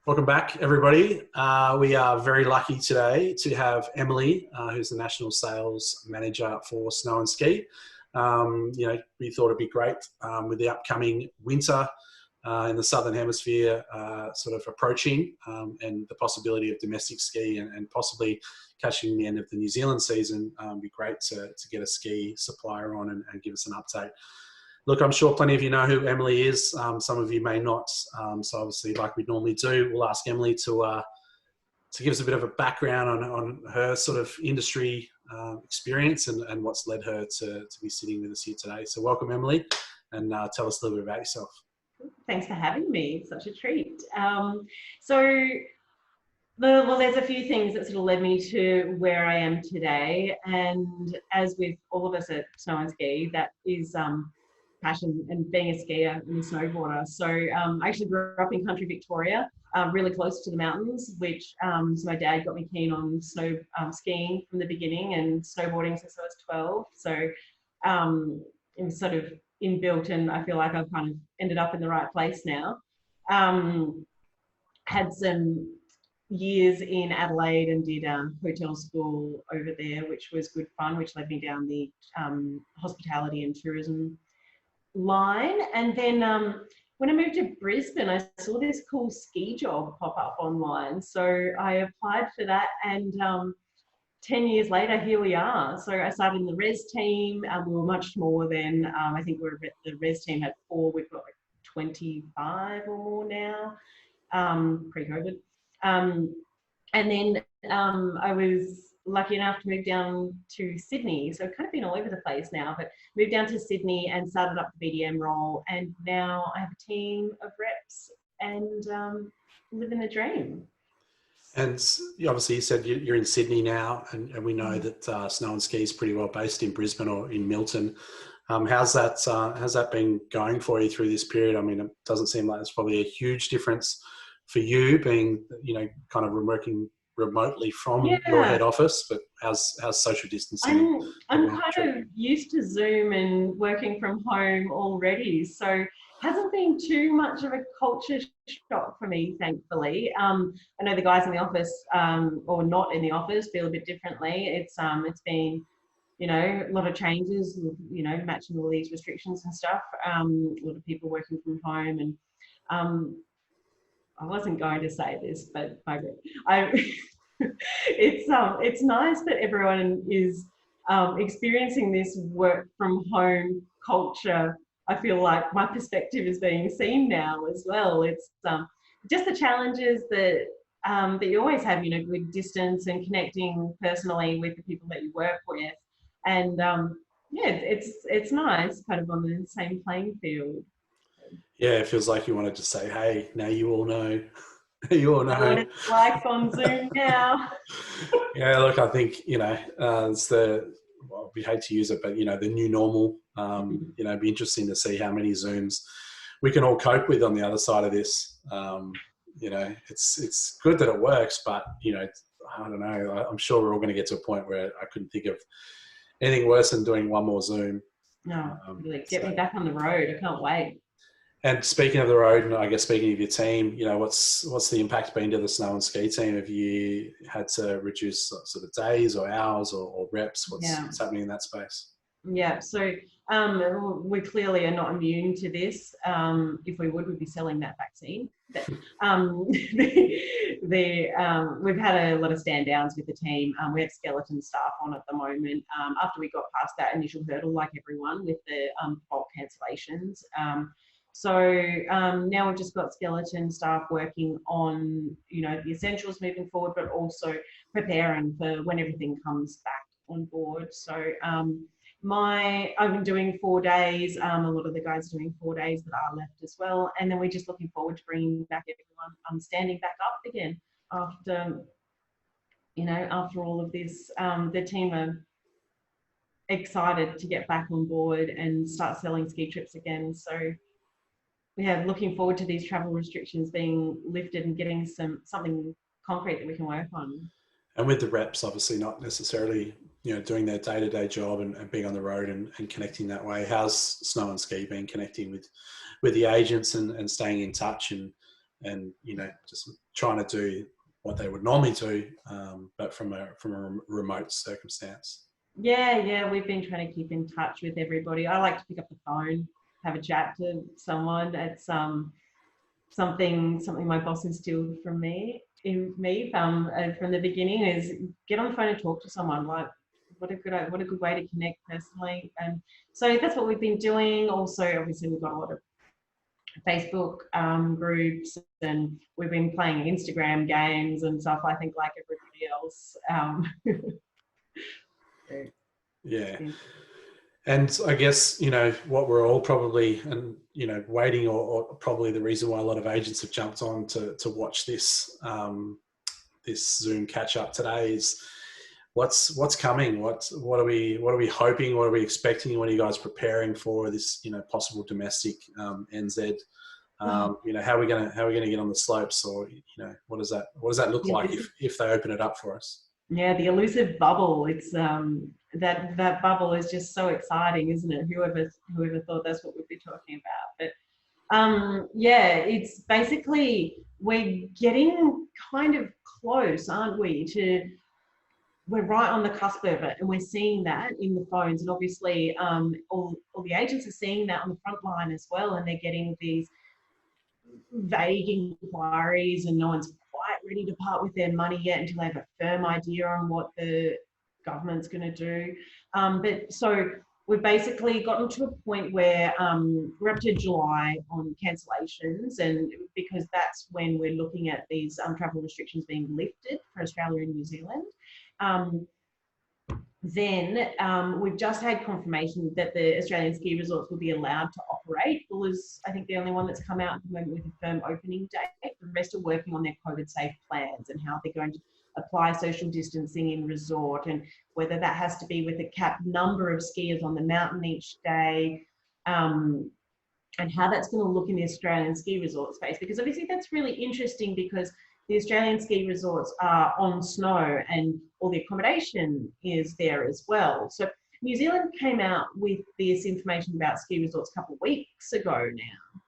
Welcome back, everybody. We are very lucky today to have Emily, who's the National Sales Manager for Snow and Ski. We thought it'd be great with the upcoming winter in the Southern Hemisphere sort of approaching and the possibility of domestic ski and possibly catching the end of the New Zealand season. It'd be great to get a ski supplier on and give us an update. Look, I'm sure plenty of you know who Emily is. Some of you may not. So obviously, like we normally do, we'll ask Emily to give us a bit of a background on her sort of industry experience and what's led her to be sitting with us here today. So welcome, Emily, and tell us a little bit about yourself. Thanks for having me. It's such a treat. There's a few things that sort of led me to where I am today. And as with all of us at Snow and Ski, that is passion and being a skier and a snowboarder. So I actually grew up in country Victoria, really close to the mountains, which so my dad got me keen on snow skiing from the beginning and snowboarding since I was 12. So it was sort of inbuilt, and I feel like I've kind of ended up in the right place now. Had some years in Adelaide and did hotel school over there, which was good fun, which led me down the hospitality and tourism line. And then when I moved to Brisbane, I saw this cool ski job pop up online. So I applied for that, and 10 years later, here we are. So I started in the res team. We were much smaller then. I think the res team had 4. We've got like 25 or more now, pre-COVID. And then I was lucky enough to move down to Sydney. So I've kind of been all over the place now, but moved down to Sydney and started up the BDM role. And now I have a team of reps and living the dream. And obviously you said you're in Sydney now, and we know that Snow and Ski is pretty well based in Brisbane or in Milton. How's that been going for you through this period? I mean, it doesn't seem like it's probably a huge difference for you being, kind of working remotely from your head office, but how's social distancing? I'm kind of used to Zoom and working from home already, so hasn't been too much of a culture shock for me, thankfully. I know the guys in the office or not in the office feel a bit differently. It's been, a lot of changes, matching all these restrictions and stuff. A lot of people working from home, and I wasn't going to say this, but it's nice that everyone is experiencing this work from home culture. I feel like my perspective is being seen now as well. It's just the challenges that you always have, with distance and connecting personally with the people that you work with, and it's nice, kind of on the same playing field. Yeah, it feels like you wanted to say, "Hey, now you all know." You all know what it's like on Zoom now. Yeah, look, I think it's we hate to use it, but the new normal. It'd be interesting to see how many Zooms we can all cope with on the other side of this. It's good that it works, but I don't know. I'm sure we're all going to get to a point where I couldn't think of anything worse than doing one more Zoom. No, really get me back on the road. I can't wait. And speaking of the road, and I guess speaking of your team, what's the impact been to the Snow and Ski team? Have you had to reduce sort of days or hours or reps? What's happening in that space? Yeah, so we clearly are not immune to this. If we would, we'd be selling that vaccine. But, we've had a lot of stand downs with the team. We have skeleton staff on at the moment. After we got past that initial hurdle, like everyone, with the bulk cancellations. So now we've just got skeleton staff working on, the essentials moving forward, but also preparing for when everything comes back on board. So I've been doing 4 days. A lot of the guys are doing 4 days that are left as well. And then we're just looking forward to bringing back everyone standing back up again after, after all of this. The team are excited to get back on board and start selling ski trips again. So looking forward to these travel restrictions being lifted and getting something concrete that we can work on. And with the reps, obviously not necessarily, doing their day-to-day job and being on the road and connecting that way. How's Snow and Ski been connecting with the agents and staying in touch and and just trying to do what they would normally do, but from a remote circumstance. Yeah, we've been trying to keep in touch with everybody. I like to pick up the phone, have a chat to someone. It's something my boss instilled from from the beginning, is get on the phone and talk to someone. Like, what a good way to connect personally. And so that's what we've been doing. Also, obviously, we've got a lot of Facebook groups, and we've been playing Instagram games and stuff, I think, like everybody else. Yeah. And I guess, what we're all probably, and, waiting, or probably the reason why a lot of agents have jumped on to watch this, this Zoom catch up today is what's coming? What are we hoping? What are we expecting? What are you guys preparing for this, possible domestic NZ? How are we going to get on the slopes, or, what does that look like if they open it up for us? Yeah, the elusive bubble. It's that bubble is just so exciting, isn't it? Whoever thought that's what we'd be talking about. But it's basically, we're getting kind of close, aren't we? We're right on the cusp of it, and we're seeing that in the phones, and obviously all the agents are seeing that on the front line as well, and they're getting these vague inquiries, and no one's quite ready to part with their money yet until they have a firm idea on what the government's going to do. But so we've basically gotten to a point where we're up to July on cancellations, and because that's when we're looking at these travel restrictions being lifted for Australia and New Zealand. Then we've just had confirmation that the Australian ski resorts will be allowed to operate. Bull is, I think, the only one that's come out at the moment with a firm opening date. The rest are working on their COVID-safe plans and how they're going to apply social distancing in resort, and whether that has to be with a capped number of skiers on the mountain each day, and how that's going to look in the Australian ski resort space. Because obviously that's really interesting, because the Australian ski resorts are on snow and all the accommodation is there as well. So New Zealand came out with this information about ski resorts a couple of weeks ago now.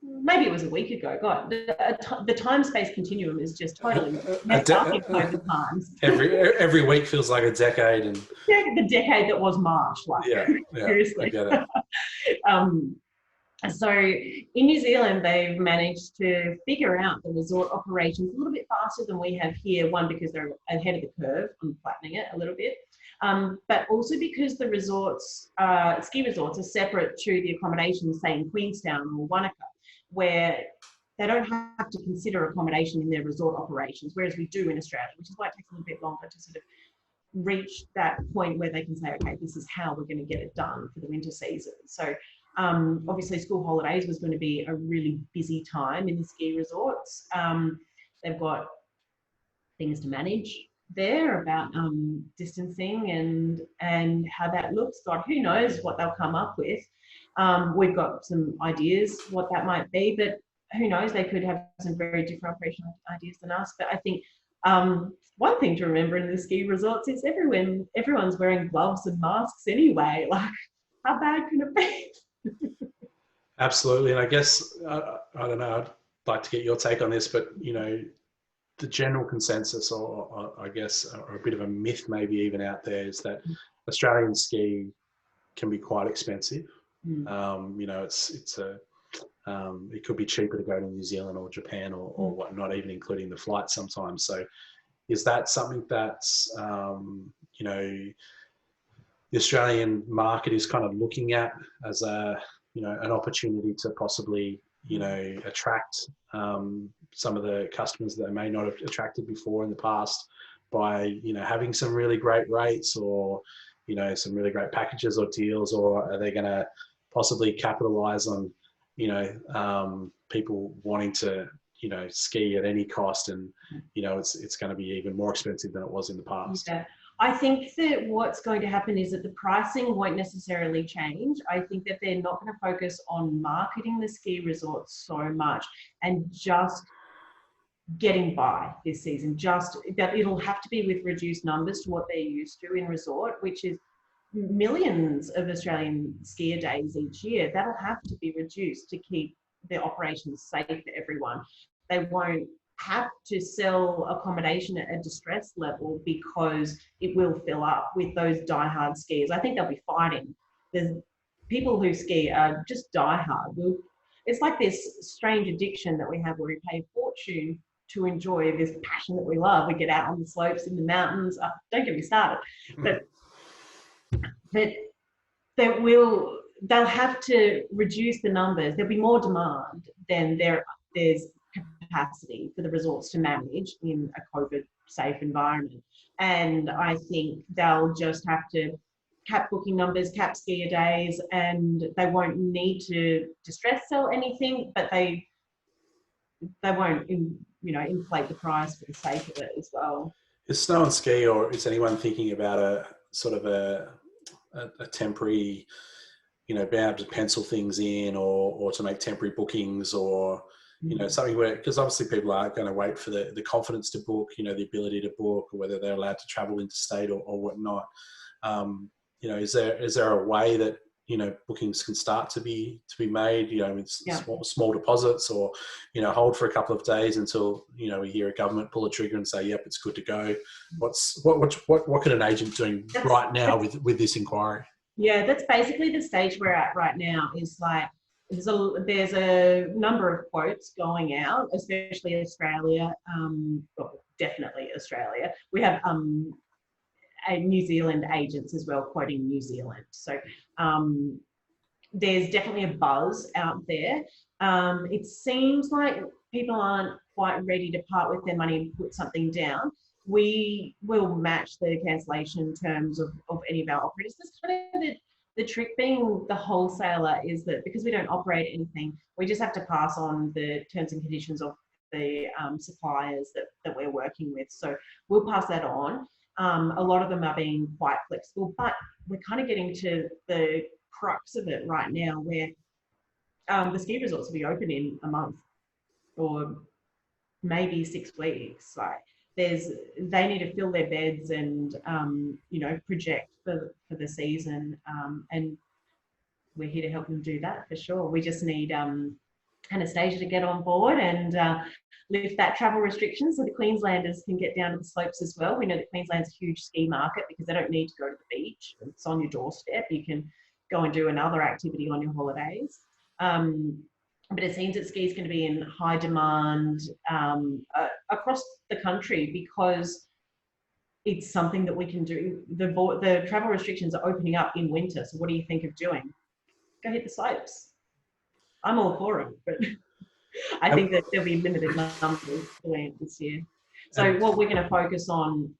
Maybe it was a week ago. God, the time-space continuum is just totally messed up in COVID times. Every week feels like a decade. And yeah, the decade that was March. Like, seriously. I get it. So in New Zealand, they've managed to figure out the resort operations a little bit faster than we have here. One, because they're ahead of the curve on flattening it a little bit, but also because the resorts, ski resorts, are separate to the accommodations, say in Queenstown or Wanaka, where they don't have to consider accommodation in their resort operations, whereas we do in Australia, which is why it takes a little bit longer to sort of reach that point where they can say, okay, this is how we're going to get it done for the winter season. So obviously school holidays was going to be a really busy time in the ski resorts. They've got things to manage there about distancing and how that looks. God, who knows what they'll come up with. We've got some ideas what that might be, but who knows, they could have some very different operational ideas than us. But I think one thing to remember in the ski resorts is everyone's wearing gloves and masks anyway. Like, how bad can it be? Absolutely. And I guess, I don't know, I'd like to get your take on this, but, the general consensus, or I guess, or a bit of a myth maybe even out there, is that Australian ski can be quite expensive. It could be cheaper to go to New Zealand or Japan or whatnot, even including the flight sometimes. So is that something that's, the Australian market is kind of looking at as an opportunity to possibly, attract some of the customers that they may not have attracted before in the past by, having some really great rates, or, some really great packages or deals? Or are they going to possibly capitalize on, people wanting to, ski at any cost, and, it's going to be even more expensive than it was in the past? Yeah. I think that what's going to happen is that the pricing won't necessarily change. I think that they're not going to focus on marketing the ski resorts so much and just getting by this season. Just that it'll have to be with reduced numbers to what they're used to in resort, which is millions of Australian skier days each year. That'll have to be reduced to keep the operations safe for everyone. They won't have to sell accommodation at a distress level because it will fill up with those diehard skiers. I think they'll be fighting. There's people who ski are just diehard. It's like this strange addiction that we have where we pay a fortune to enjoy this passion that we love. We get out on the slopes in the mountains. Don't get me started, but they'll have to reduce the numbers. There'll be more demand than there's capacity for the resorts to manage in a COVID safe environment. And I think they'll just have to cap booking numbers, cap skier days, and they won't need to distress sell anything, but they won't, inflate the price for the sake of it as well. Is Snow and Ski, or is anyone thinking about a sort of a temporary, being able to pencil things in, or to make temporary bookings, or something where, because obviously people are going to wait for the confidence to book, the ability to book, or whether they're allowed to travel interstate or whatnot. Is there a way that bookings can start to be made, with small deposits, or hold for a couple of days until we hear a government pull a trigger and say, yep, it's good to go. What could an agent do right now with this inquiry? Yeah, that's basically the stage we're at right now. Is like there's a number of quotes going out, especially Australia. Well, definitely Australia. We have New Zealand agents as well quoting New Zealand. So there's definitely a buzz out there. It seems like people aren't quite ready to part with their money and put something down. We will match the cancellation terms of any of our operators. That's kind of the trick being the wholesaler, is that because we don't operate anything, we just have to pass on the terms and conditions of the suppliers that we're working with. So we'll pass that on. A lot of them are being quite flexible, but we're kind of getting to the crux of it right now, where the ski resorts will be open in a month or maybe 6 weeks. Like they need to fill their beds and project for the season, and we're here to help them do that for sure. We just need Anastasia to get on board and lift that travel restriction so the Queenslanders can get down to the slopes as well. We know that Queensland's a huge ski market because they don't need to go to the beach. It's on your doorstep. You can go and do another activity on your holidays. But it seems that ski is going to be in high demand across the country because it's something that we can do. The travel restrictions are opening up in winter. So what do you think of doing? Go hit the slopes. I'm all for it, but I think that there'll be limited numbers doing it this year. So what we're going to focus on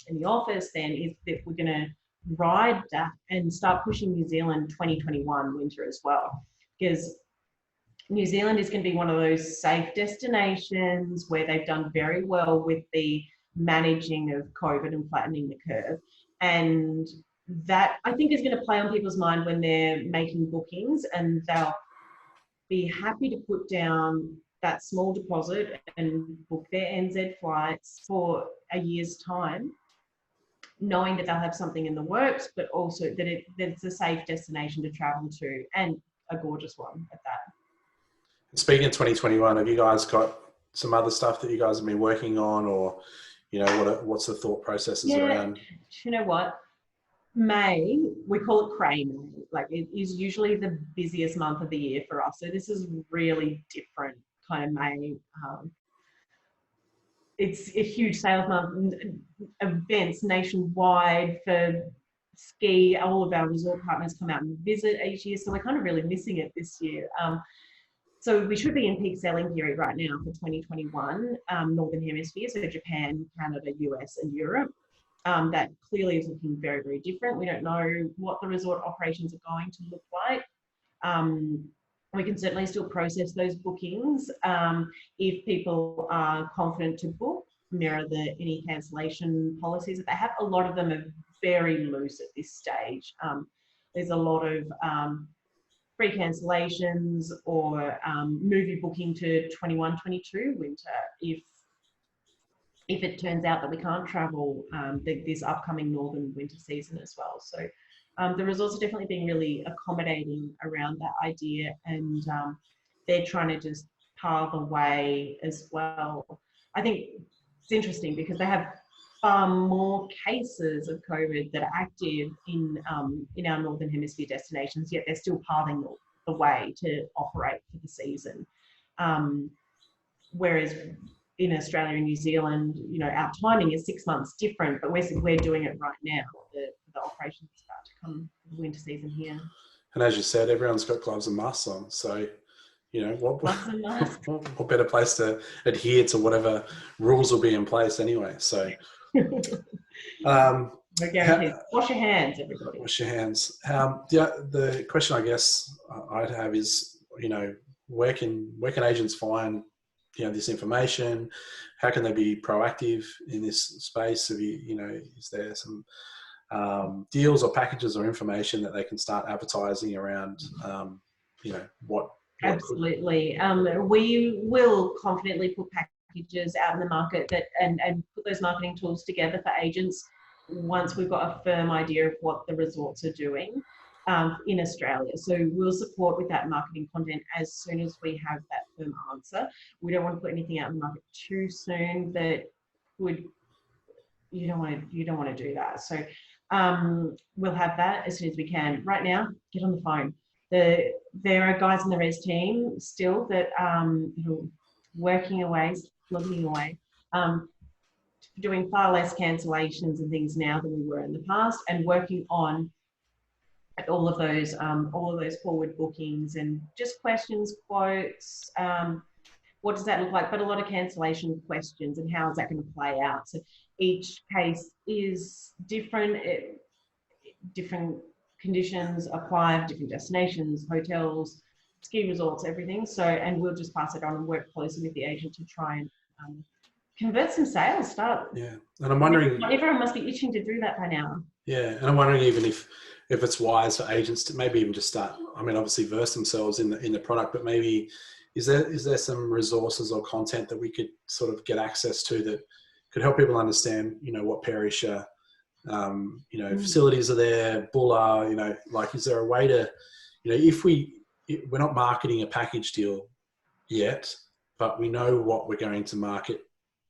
in the office then is that we're going to ride that and start pushing New Zealand 2021 winter as well, because New Zealand is going to be one of those safe destinations where they've done very well with the managing of COVID and flattening the curve. And that, I think, is going to play on people's mind when they're making bookings, and they'll be happy to put down that small deposit and book their NZ flights for a year's time, knowing that they'll have something in the works, but also that it's a safe destination to travel to, and a gorgeous one at that. Speaking of 2021, have you guys got some other stuff that you guys have been working on, or what's the thought processes around? You know what? May, we call it Cray May. Like, it is usually the busiest month of the year for us. So this is really different kind of May. It's a huge sales month, events nationwide for ski. All of our resort partners come out and visit each year. So we're kind of really missing it this year. So we should be in peak selling period right now for 2021, Northern Hemisphere, so Japan, Canada, US and Europe. That clearly is looking very, very different. We don't know what the resort operations are going to look like. We can certainly still process those bookings if people are confident to book, mirror any cancellation policies that they have. A lot of them are very loose at this stage. There's a lot of free cancellations or movie booking to 21-22 winter if it turns out that we can't travel this upcoming northern winter season as well. So the resorts are definitely being really accommodating around that idea, and they're trying to just pave the way as well. I think it's interesting because they have far more cases of COVID that are active in our Northern Hemisphere destinations, yet they're still paving the way to operate for the season. Whereas in Australia and New Zealand, you know, our timing is 6 months different, but we're doing it right now. The operations start to come the winter season here. And as you said, everyone's got gloves and masks on, so you know what better place to adhere to whatever rules will be in place anyway. So wash your hands, everybody. Wash your hands. The question I guess I'd have is, you know, where can agents find, you know, this information? How can they be proactive in this space? Have you know, is there some deals or packages or information that they can start advertising around, you know, what Absolutely. We will confidently put packages out in the market that and put those marketing tools together for agents once we've got a firm idea of what the resorts are doing in Australia. So we'll support with that marketing content as soon as we have that firm answer. We don't want to put anything out in the market too soon that would, you don't want to do that. So we'll have that as soon as we can. Right now, get on the phone. There are guys in the res team still that working away, slugging away, doing far less cancellations and things now than we were in the past, and working on all of those forward bookings and just questions, quotes. What does that look like? But a lot of cancellation questions and how is that going to play out? So each case is different. Different conditions apply, different destinations, hotels, ski resorts, everything. So, and we'll just pass it on and work closely with the agent to try and convert some sales. Yeah, and I'm wondering, everyone must be itching to do that by now. Yeah, and I'm wondering even if it's wise for agents to maybe even just start. I mean, obviously verse themselves in the product, but maybe is there some resources or content that we could sort of get access to that could help people understand, you know, what Perisher, you know, facilities are there, Bulla, you know, like, is there a way to, you know, if we're not marketing a package deal yet, but we know what we're going to market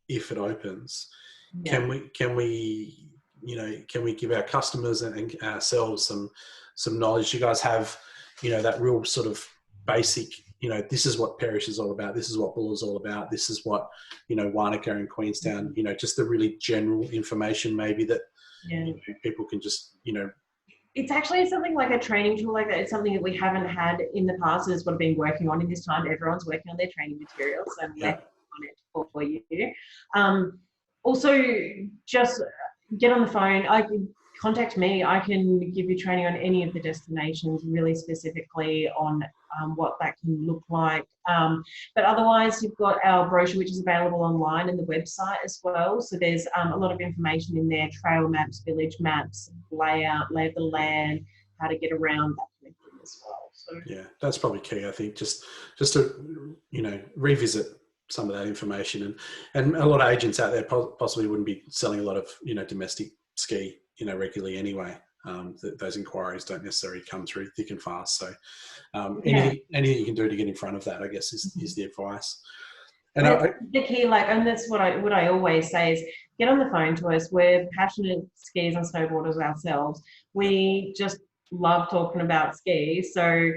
if it opens, can we you know, can we give our customers and ourselves some knowledge? You guys have, you know, that real sort of basic, you know, this is what Perish is all about. This is what Bulla is all about. This is what, you know, Wanaka and Queenstown, you know, just the really general information maybe that you know, people can just, you know. It's actually something like a training tool like that. It's something that we haven't had in the past. Is what I've been working on in this time. Everyone's working on their training materials. So I'm working on it for you. Also, just get on the phone. Contact me. I can give you training on any of the destinations, really specifically on what that can look like. But otherwise, you've got our brochure, which is available online and the website as well. So there's a lot of information in there: trail maps, village maps, layout, lay of the land, how to get around, that kind of thing as well. So yeah, that's probably key. I think just to, you know, revisit some of that information, and a lot of agents out there possibly wouldn't be selling a lot of, you know, domestic ski, you know, regularly anyway. Those inquiries don't necessarily come through thick and fast. So anything you can do to get in front of that, I guess, is the advice. And the key, and that's what I always say is get on the phone to us. We're passionate skiers and snowboarders ourselves. We just love talking about skis. So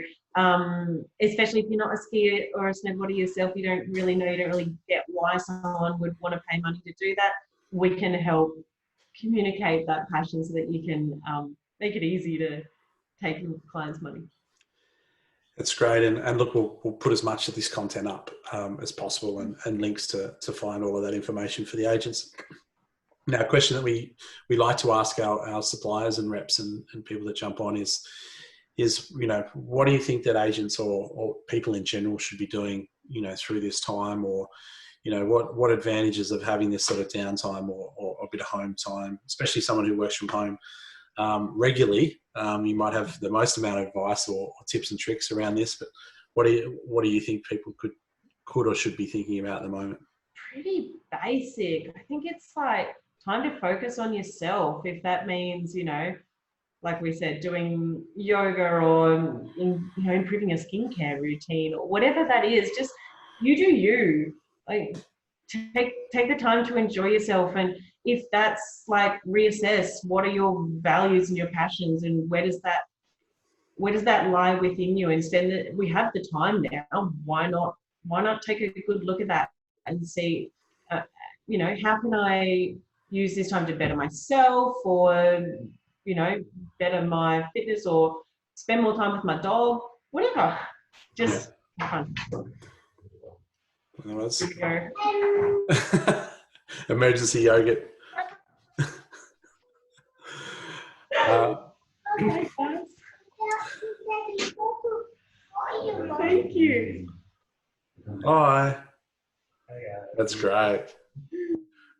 especially if you're not a skier or a snowboarder yourself, you don't really get why someone would want to pay money to do that. We can help communicate that passion so that you can make it easy to take your clients' money. That's great. And look, we'll put as much of this content up as possible and links to find all of that information for the agents. Now, a question that we like to ask our suppliers and reps and people that jump on is, you know, what do you think that agents or people in general should be doing, you know, through this time, or, you know, what advantages of having this sort of downtime or a bit of home time, especially someone who works from home regularly. You might have the most amount of advice or tips and tricks around this, but what do you think people could or should be thinking about at the moment? Pretty basic. I think it's like time to focus on yourself. If that means, you know, like we said, doing yoga or improving a skincare routine or whatever that is. Just you do you. Like take the time to enjoy yourself, and if that's like reassess what are your values and your passions, and where does that lie within you, and spend it. We have the time now. Why not take a good look at that and see, how can I use this time to better myself, or better my fitness, or spend more time with my dog, whatever. Just have fun. Here we go. Emergency yogurt. Okay, guys. Thank you. Hi. That's great.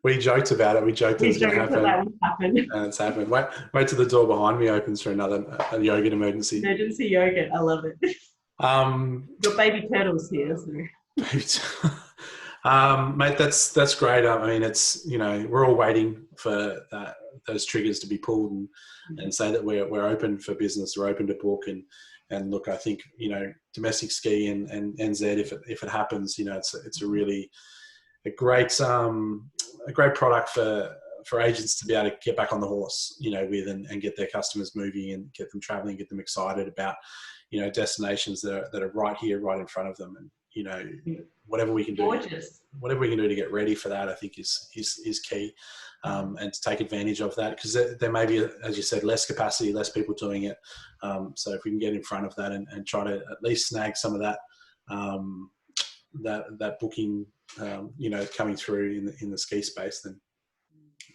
We joked about it. We joked it was going to happen. That would happen. And it's happened. Wait till the door behind me opens for a yogurt emergency. Emergency yogurt. I love it. Your baby turtle's here. So. Mate, that's great. I mean, it's, we're all waiting for those triggers to be pulled and say that we're open for business, we're open to book, and look, I think, domestic ski and NZ, if it happens, it's a really a great product for agents to be able to get back on the horse, with and get their customers moving and get them traveling, get them excited about, destinations that are right here, right in front of them. And, whatever we can do, to get ready for that, I think is key. And to take advantage of that, because there may be, as you said, less capacity, less people doing it. So if we can get in front of that and try to at least snag some of that, that booking, coming through in the ski space,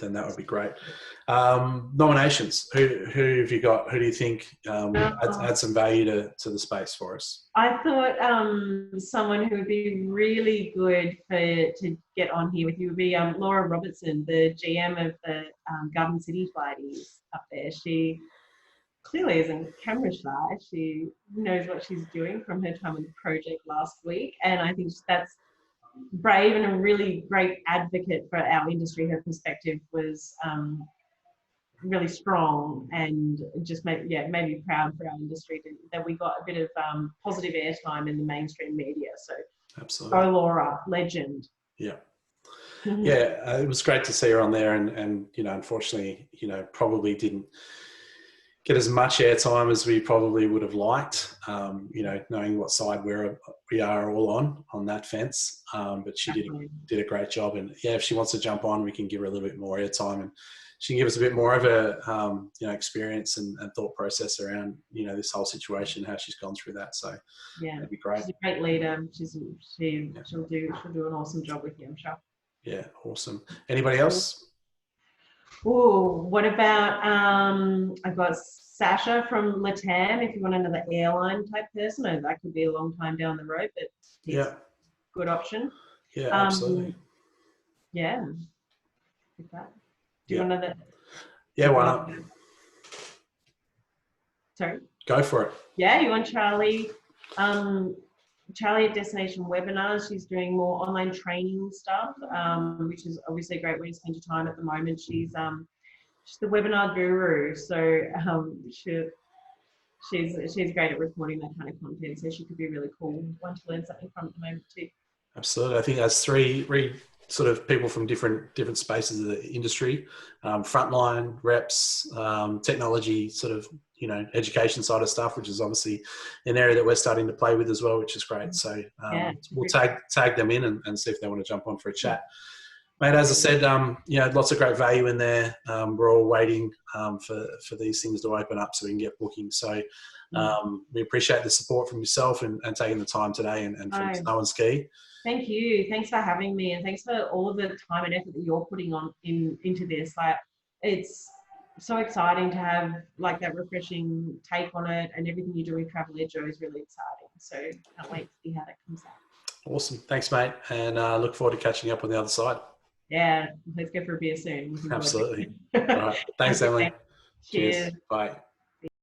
then that would be great. Nominations. Who have you got? Who do you think add some value to the space for us? I thought someone who would be really good to get on here with you would be Laura Robertson, the GM of the Garden City Flighties up there. She clearly isn't camera shy. She knows what she's doing from her time on the project last week, and I think that's brave and a really great advocate for our industry. Her perspective was really strong, and just made me proud for our industry that we got a bit of positive airtime in the mainstream media. So absolutely. Oh, Laura, legend. Yeah. Yeah, it was great to see her on there, and unfortunately, probably didn't get as much airtime as we probably would have liked, knowing what side we are all on that fence. But she did a great job, and if she wants to jump on, we can give her a little bit more airtime, and she can give us a bit more of a experience and thought process around this whole situation, how she's gone through that. So that'd be great. She's a great leader. She'll do an awesome job with you, I'm sure. Yeah, awesome. Anybody else? Oh, what about I've got Sasha from Latam. If you want another airline type person, that could be a long time down the road, but he's a good option. Yeah, absolutely. Yeah. Like that. Do you want another? Yeah, why not? Sorry? Go for it. Yeah, you want Charlie? Charlie at Destination Webinars. She's doing more online training stuff, which is obviously a great way to spend your time at the moment. She's the webinar guru, so she's great at reporting that kind of content. So she could be a really cool one to learn something from at the moment too. Absolutely, I think that's three sort of people from different spaces of the industry, frontline reps, technology, sort of education side of stuff, which is obviously an area that we're starting to play with as well, which is great. So we'll tag them in and see if they want to jump on for a chat. Mate, as I said, lots of great value in there. We're all waiting for these things to open up so we can get booking. So we appreciate the support from yourself and taking the time today and from SNO'N'SKI. Thank you. Thanks for having me, and thanks for all of the time and effort that you're putting into this. Like, it's so exciting to have like that refreshing take on it, and everything you do with Travel EDJO is really exciting. So can't wait to see how that comes out. Awesome. Thanks, mate. And look forward to catching up on the other side. Yeah, let's go for a beer soon. Absolutely. All right. Thanks, Emily. Cheers. Bye.